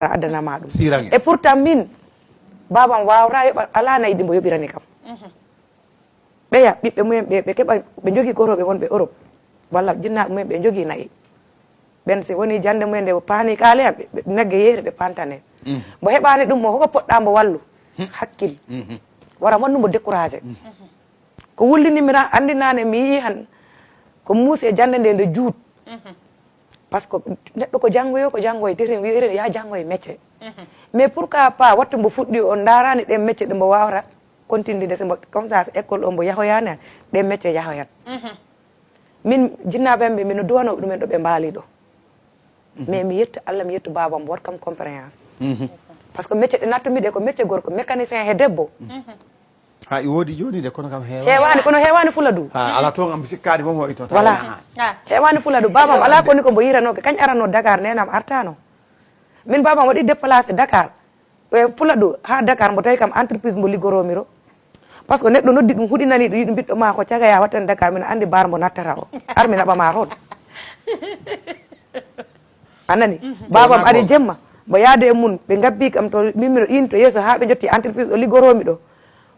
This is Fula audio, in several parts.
adana maɗum et pourtant min babam wawra yoɓa ala nayi ɗimbo yoɓirani kam ɓeya ɓiɓɓe mumen ɓe keɓa ɓe jogui goroɓe wonɓe Europe walla jinnaɓe mumen ɓe jogui nayi ɓen si woni jande mumen nde paani kaale ɓe nagge yeere ɓe pantane mo heɓani ɗum mo hoko poɗɗa mo wallu hakkille wara wannumo découragé ko wullinimira andinane mi yii han ko muusi e jande nde nde juut par ce que neɗɗo ko janggoye tete wiire ya janggoye métier mais pourquoi pas wattu mbo fuɗɗi o darani ɗen métier ɗe mbo wawata continude sembo comme ça école o mbo yahoyani han ɗen métier yahoyat min jinnaɓe ɓe mino duwanoɓe ɗumen ɗo ɓe mbaali ɗo mais mi yetto Allah mi yetto babam mbo wat kam compréhense par ce que métier ɗe nattumiɗe ko métier gorko mécanicien he debbo ha i woodi joni de kono kam hewani kono hewani Fuladu ala toon am sikkadi mom o ito voilà hewani Fuladu babam ala koni ko mbo yiranoke kañ arano Dakar nenam artano min babam waɗi déplacé Dakar Fuladu ha Dakar mbo tawi kam entreprise mbo liggoromiro par ce que neɗɗo noddi ɗum huɗinani ɗo yiɗi ɓiɗɗo ma ko cagaya wattane Dakar min andi bar mbo nattata o ar mi naɓama toon anani babam ari jemma mbo yaade e mun ɓe gabbi kam to mimino ɗin to yeeso ha ɓe jotti entreprise o liggoromi ɗo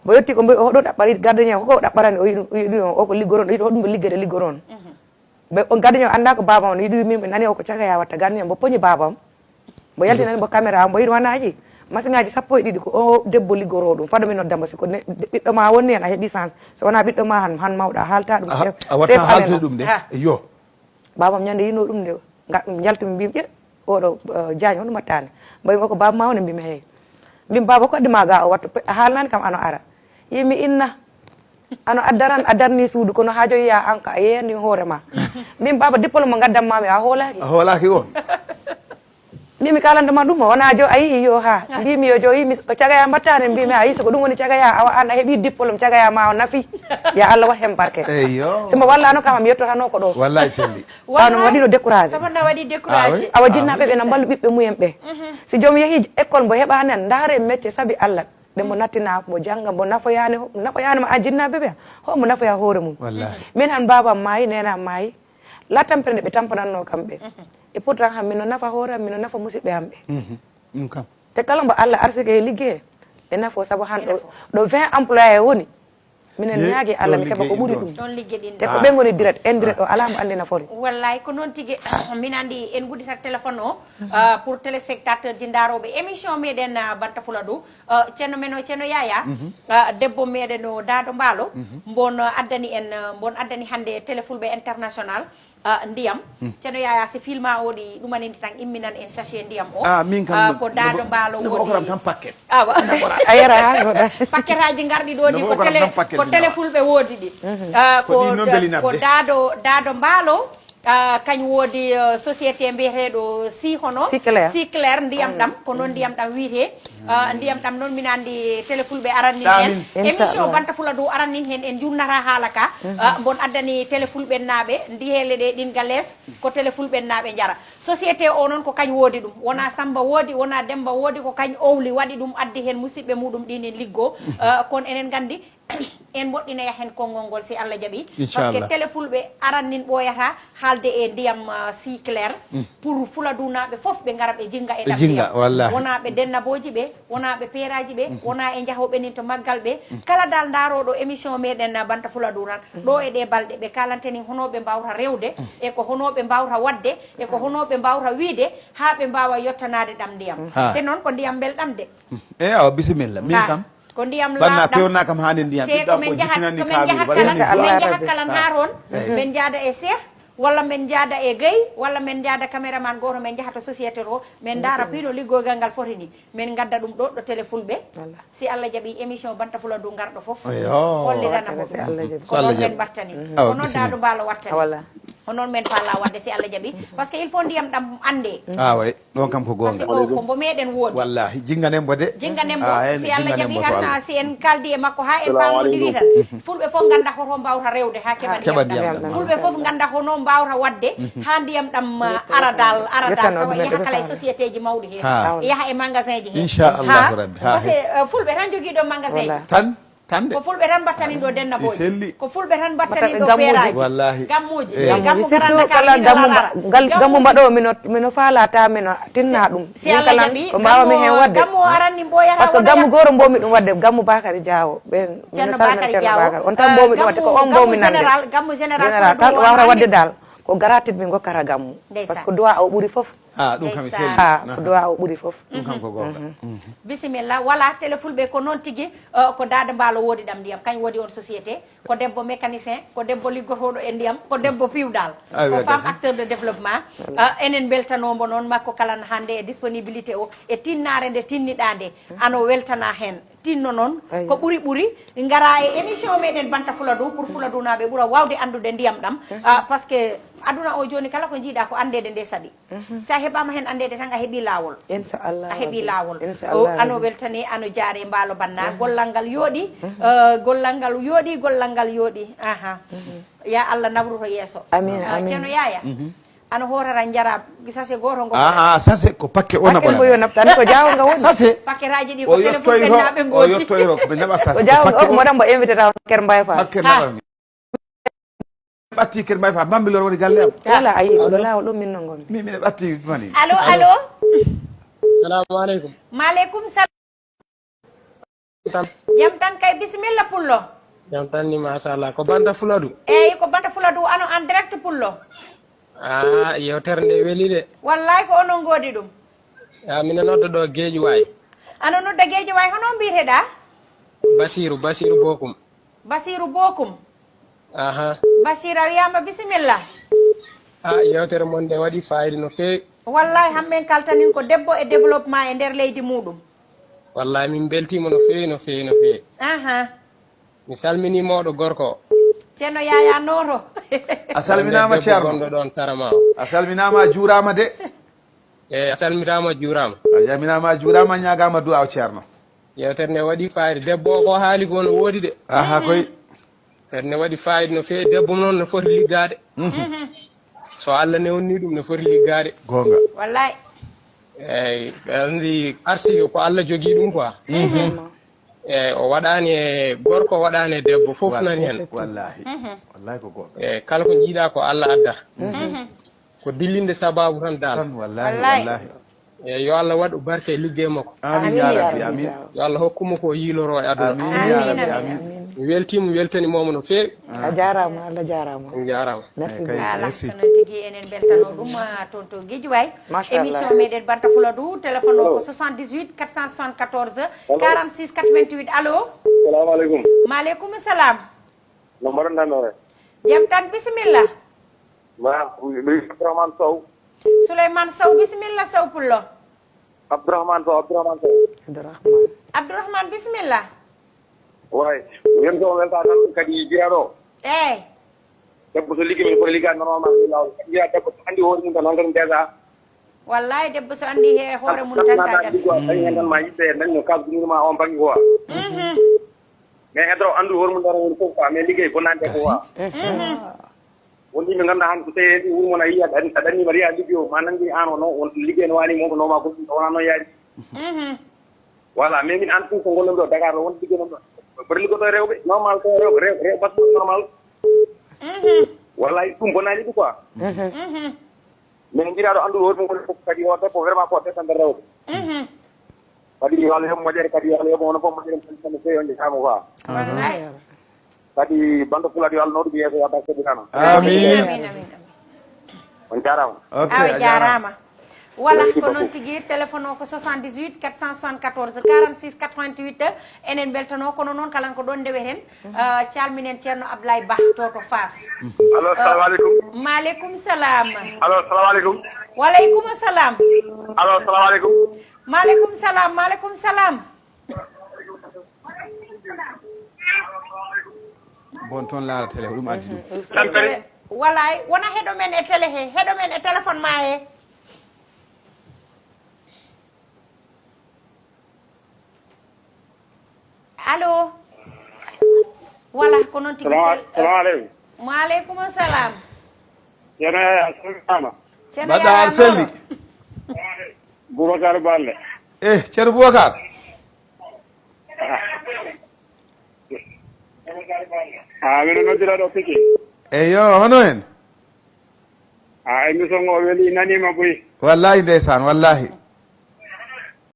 mbo yetti ko mboy oɗo ɗaɓɓari gardien koko ɗaɓɓarani o yiɗi o ko liggoroon yiɗi hoɗum mbo liggede liggoroon ɓe o gardien anda ko babam no yiɗi min ɓe nani o ko cagaya watta gardien mbo poñi babam mbo yaltinani mbo caméra mbo yiɗi wanaji machine ngaji sappo e ɗiɗi ko o debbo liggoro ɗum fado min noddamo siko ɓiɗɗo ma wonni hen a heeɓi chance so wona ɓiɗɗo ma han mawɗa halta ɗum a watta haltude ɗum de yo babam ñande yino ɗum nde jaltumi mbimi ƴe oɗo Diagne hono wattani mboyimi o ko baba ma woni mbimi heewi mbimi baba ko addima ga o wattu a haalnani kam ano ara yimi inna ano addaran a darni suudu kono ha joyiya an ka a yeeyani hoorema mbimi baba diplôme mo gaddanmami a hoolaki on mbimi kalandema ɗum wona jo a yii yo ha mbimi yo jo yimi ko cagaya mbattane mbimi a yi soko ɗum woni cagaya awa an a heeɓi diplôme cagaya ma o nafi ya Allah wat hen barke simo wallano kam mi yettotano ko ɗo wallahi selli no waɗino découragé awa jinnaɓe ɓe no mballu ɓiɓɓe mumen ɓe si joom yeehi école mbo heɓani en daare métier saabi Allah ɗe mo nattina mo jangga mo nafoyanima an jinnaɓe ɓe homo nafoya hoore mum min han babam maayi nenam maayi la tampere nde ɓe tampananno kamɓe et pourtant ham mino nafa hoore am mino nafa musidɓe am ɓe kam te kala mbo Allah arsike e liggey ɓe nafo saabu han ɗo 20 employé woni minen ñaagui Allah mi keɓa ko ɓuuri ɗum te ko ɓe goni direct indirect o ala mo andi nafoore wallahi ko noon tigui min andi en gudditat téléphone o pour téléspectateur ji daroɓe émission meɗen Banta Fuladu ceerno men o ceerno Yaya debbo meɗen o Dado Mbaalo bon addani hande téléfulɓe international ndiyam ceerno Yaya si filma o ɗi ɗumanidi tan imminan en sachet ndiyam o ko Dado Mbaalo woni tan paquet a yara paquet aji garɗi ɗo ɗi ko téléfulɓe woodi ɗi ko Dado Mbaalo kañ woodi société mbiyeteɗo si clair ndiyam ɗam ko noon ndiyam ɗam wiyete ndiyam ɗam noon min andi téléfulɓe arannin hen émission Banta Fuladu arannin hen en jurnata haala ka bon addani téléfulɓe naɓe ndiyele ɗe ɗin gales ko téléfulɓe naɓe jara société o noon ko kañ woodi ɗum wona Samba woodi wona Demba woodi ko kañ owli waɗi ɗum addi hen musidɓe muɗum ɗinen liggo kono enen gandi en moƴƴinaya hen konngol ngol si Allah jaaɓi par ce que téléfulɓe arannin ɓoyata haalde e ndiyam si clair pour Fuladunaɓe foof ɓe gara ɓe jinga e ɗam wona ɓe dennaboji ɓe wona ɓe peeraji ɓe wona e jahoɓe nin to maggal ɓe kala dal daroɗo émission meɗen Banta Fuladu tan ɗo e ɗe balɗe ɓe kalanteni hono ɓe mbawta rewde e ko hono ɓe mbawta wadde e ko hono ɓe mbawta wiide ha ɓe mbawa yettanade ɗam ndiyam te noon ko ndiyam belɗam de awa bisimilla min kam ko ndiyam banna pewna kam hande ndiyam te komin jahat kalan ha toon min jaada e chef walla min jaada e Gueye walla min jaada caméraman goto min jahata société to min daara piino liggoygal ngal foti ni min gadda ɗum ɗo téléfulɓe si Allah jaaɓi émission Banta Fuladu garɗo foof holliranamo ko noon men mbattani ko noon Dado Mbaalo wattani ko noon men palla wadde si Allah jaaɓi par ce que il faut ndiyam ɗam ande way ɗon kam ko gonga ko mbo meɗen woodi wallahi jinganembo de jinganembo si Allah jaaɓi tan si en kaldi e makko ha en pamodiri tan fulɓe fof ganda hoto mbawta rewde ha keɓa ndiyam ɗam fulɓe fof ganda hono mbawta wadde ha ndiyam ɗam aradal tawa yaha kala e société ji mawɗi hen yaha e magasin ji hen inchallahu rabbi parce que fulɓe tan jogui ɗo magasin ji tan tande ko fulɓe tan battanin ɗo denna boy selli ko fulɓe tan battanin ɗo Gammuji. ɓeeraji wallahi gammuji gammu garanda kala gammu mbaɗo mino falata mino tinna ɗum si Allah jaɓi ko mbawami hen wadde gammu aranni mboyata par ce que gammu goro mbomi ɗum wadde gammu Bakary Diawo ɓen ceerno Bakary Diawo on tan mbomi ɗum wadde ko on mbomi nande gammu général tan wawra wadde dal ko gratuit min gokkata gammu par ce que duwa o ɓuuri foof ɗum kam selli ko duwa o ɓuuri foof ɗum kam ko gonga bisimilla wala télé fulɓe ko noon tigui ko dada mbaalo woodi ɗam ndiyam kañ woodi on société ko debbo mécanicien ko debbo liggotoɗo e ndiyam ko debbo piwdal ko femme acteur de développement enen beltanomo noon makko kala hande e disponibilité o e tinnare nde tinniɗa nde ano weltana hen tinno noon ko ɓuuri ɓuuri gara e émission meɗen banta Fuladu pour Fuladu naɓe ɓuura wawde andude ndiyam ɗam par ce que aduna o joni kala ko jiiɗa ko andede nde saaɗi sa heɓama hen andede tan a heeɓi lawol inchallah a heeɓi lawol ano weltani ano jaare mbaalo banna gollal ngal yooɗi gollal ngal yooɗi gollal ngal yooɗi aha ya Allah nawruto yeeso amin amin ceerno Yaya ano horara jara sase goto ngo sase ko pakke ona pakke boyo naftani ko jawnga woni sase pakkeraji ɗi ko téléphone naɓe o yettoyro ko ɓe naɓa sase ko jawnga o moɗon mbo invité taw ker mbay fa pakke naɓami ɓatti ker mbay fa bambilor woni galle am wala ayi oɗo lawol ɗum min no gomi mine ɓatti mani allo allo salamu aleykum maaleykum salam jam tan kay bisimilla pullo jam tan ni machallah ko banta Fuladu eyyi ko banta Fuladu ano en direct pullo yewtere nde weeli de wallahi ko onon goodi ɗum mine nodda ɗo Guédiou Way ano nodda Guédiou Way hono mbiteɗa Basirou Bokum Basirou Bokum aha Basira wiyama bisimilla yewtere mon nde waɗi fayida no feewi wallahi hamɓen kaltanin ko debbo e développement e nder leydi muɗum wallahi min beltima no feewi no feewi no feewi aha mi salmini mawɗo gorko ceerno Yaya Noto a salminama ceerno gonɗo ɗon tarama o a salminama a juurama de a salmitama juurama a salminama a juurama ñagama duwaw ceerno yewtere nde waɗi fayida debbo o ko haali ko no woodi de aha koy yewtere nde waɗi fayida no feewi debbo noon no foti liggade so Allah newni ɗum no foti liggade gonga wallahi eyyi andi arsi ko Allah jogui ɗum quoi eyyi o waɗani e gorko waɗani e debbo fof nani hen wallahi wallahi ko gonga eyyi kala ko jiiɗa ko Allah adda ko dillinde sababu tan dal wallahi wallahi eyyi yo Allah waɗu barke e liggey makko amin ya rabbi amin yo Allah hokkuma ko yiiloro e aduna amin ya rabbi amin mi weltima weltanimomo no feewi a jarama Allah jarama jarama merci ala merci ko noon tigui enen beltano ɗum toon to Guédiou Way émission meɗen banta Fuladu téléphone o ko 78 474 46 88 allo salamu aleykum maaleykum salam no mbaɗanɗanore jam tan bisimilla Abdourahmane Sow Souleymane Sow bisimilla Sow pullo Abdourahmane Sow Abdourahmane bisimilla way yen so welta tan kadi jeeɗo eyyi debbo so liggi min foti liggade normalement ni lawol jiya debbo so andi hoore mum tan noon tan déjà wallahi debbo so andi he hoore mum tan tagas dañi hen tan ma yitte dañno kasdunima on banggue ko wa mais heddo andu hoore mum tan woni fof quoi mais liggey bonnande ko wa woni mi ganduɗa han so tawi wuuro mon a yiya a ɗannima riya liggi o ma nangui an o noon liggey no wani moom ko noma goɗɗum wona noon yaari voilà mais min an ɗum ko gollumi ɗo Dakar ɗo won liggey noon ɗo mbaɗa liggoto e rewɓe normal ko rew basma normal wallahi ɗum bonnani ɗum quoi mais jiiɗaɗo andude hoore mum fof kadi o debbo vraiment ko tettande rewɓe kadi yo Allah heɓ moƴƴere kadi yo Allah heɓ hono fof moƴƴere tan no feewi on jeetama quoi wallahi kadi bando Fuladu yo Allah nawɗum yeeso yadda seɗinano amin on jarama awa jarama voilà ko noon tigui téléphone o ko 78 474 46 88 enen beltano kono noon kala ko ɗon ndewe hen calminen ceerno Ablaye Ba to Fass allo salamu aleykum maaleykum salam allo salamu aleykum waleykum salam allo salamu aleykum maaleykum salam bon toon laara télé ɗum addi ɗum walay wona heɗo men e télé he heɗo men e téléphone ma he allo voilà ko noon tigi salamu aleykum maaleykum salam ceerno Yaya salminama mbaɗɗa ar selli Boubacar Balle ceerno Boubacar mino noddiraɗo Piki. eyo hono en émission o weli nanima boyi. wallahi ndeysan wallahi